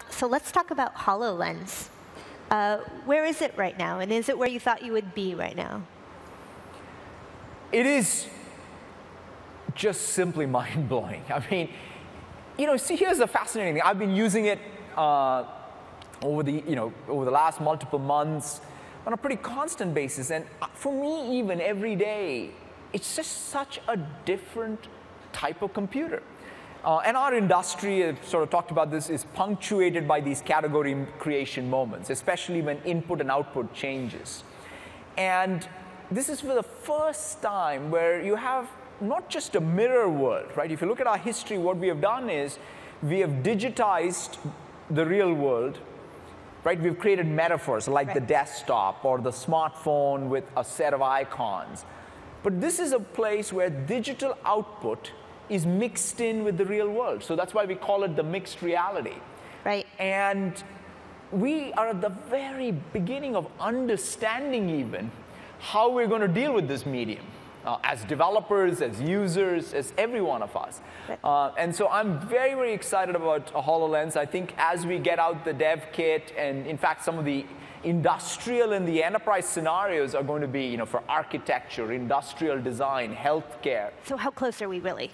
So let's talk about Hololens. Where is it right now, and is it where you thought you would be right now? It is just simply mind-blowing. I mean, see, here's the fascinating thing. I've been using it over the last multiple months on a pretty constant basis, and for me, even every day, it's just such a different type of computer. And our industry, I've sort of talked about this, is punctuated by these category creation moments, especially when input and output changes. And this is for the first time where you have not just a mirror world, right? If you look at our history, what we have done is we have digitized the real world, right? We've created metaphors like the desktop or the smartphone with a set of icons. But this is a place where digital output is mixed in with the real world. So that's why we call it the mixed reality. Right. And we are at the very beginning of understanding even how we're going to deal with this medium as developers, as users, as every one of us. Right. And so I'm very, very excited about HoloLens. I think as we get out the dev kit, and in fact some of the industrial and the enterprise scenarios are going to be for architecture, industrial design, healthcare. So how close are we really?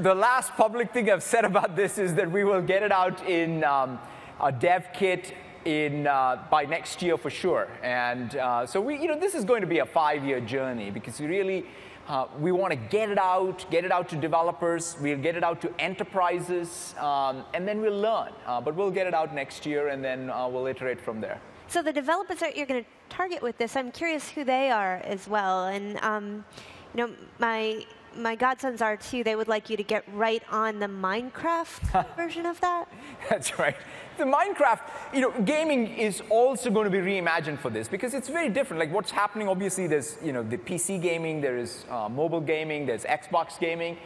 The last public thing I've said about this is that we will get it out in a dev kit by next year for sure. And so this is going to be a 5-year journey because we want to get it out to developers, we'll get it out to enterprises, and then we'll learn. But we'll get it out next year, and then we'll iterate from there. So the developers that you're going to target with this, I'm curious who they are as well. And my godsons are too. They would like you to get right on the Minecraft version of that. That's right. The Minecraft, gaming is also going to be reimagined for this because it's very different. Like what's happening, obviously, there's the PC gaming, there is mobile gaming, there's Xbox gaming.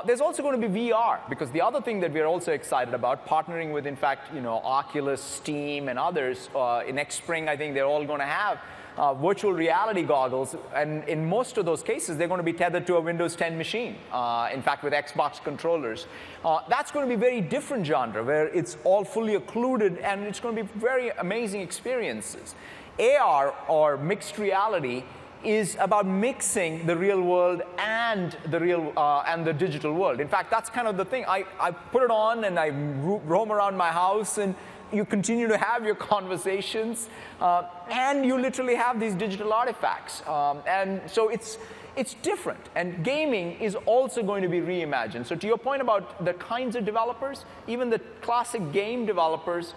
There's also going to be VR because the other thing that we're also excited about, partnering with, in fact, Oculus, Steam, and others. Next spring, I think they're all going to have virtual reality goggles, and in most of those cases, they're going to be tethered to a Windows 10 machine, in fact, with Xbox controllers. That's going to be a very different genre, where it's all fully occluded, and it's going to be very amazing experiences. AR, or mixed reality, is about mixing the real world and the digital world. In fact, that's kind of the thing. I put it on, and I roam around my house, and you continue to have your conversations, and you literally have these digital artifacts. And so it's different. And gaming is also going to be reimagined. So to your point about the kinds of developers, even the classic game developers,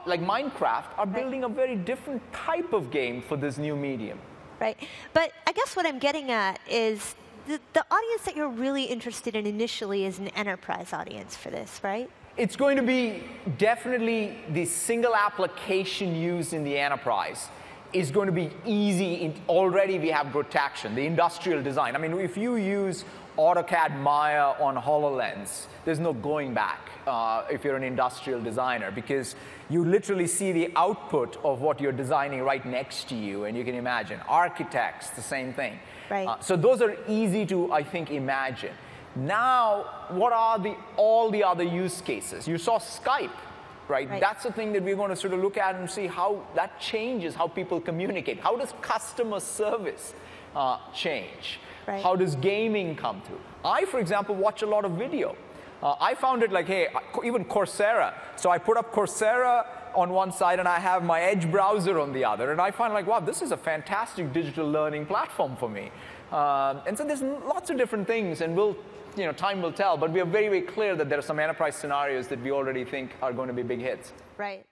like Minecraft, are building a very different type of game for this new medium. Right. But I guess what I'm getting at is the audience that you're really interested in initially is an enterprise audience for this, right? It's going to be definitely the single application used in the enterprise is going to be easy. Already we have good traction, the industrial design. I mean, if you use AutoCAD Maya on HoloLens, there's no going back if you're an industrial designer, because you literally see the output of what you're designing right next to you, and you can imagine. Architects, the same thing. Right. So those are easy to, I think, imagine. Now, what are all the other use cases? You saw Skype, right? That's the thing that we're going to sort of look at and see how that changes how people communicate. How does customer service change? Right. How does gaming come through? I, for example, watch a lot of video. I found it like, hey, even Coursera. So I put up Coursera on one side, and I have my Edge browser on the other. And I find like, wow, this is a fantastic digital learning platform for me. And so there's lots of different things, and time will tell. But we are very, very clear that there are some enterprise scenarios that we already think are going to be big hits. Right.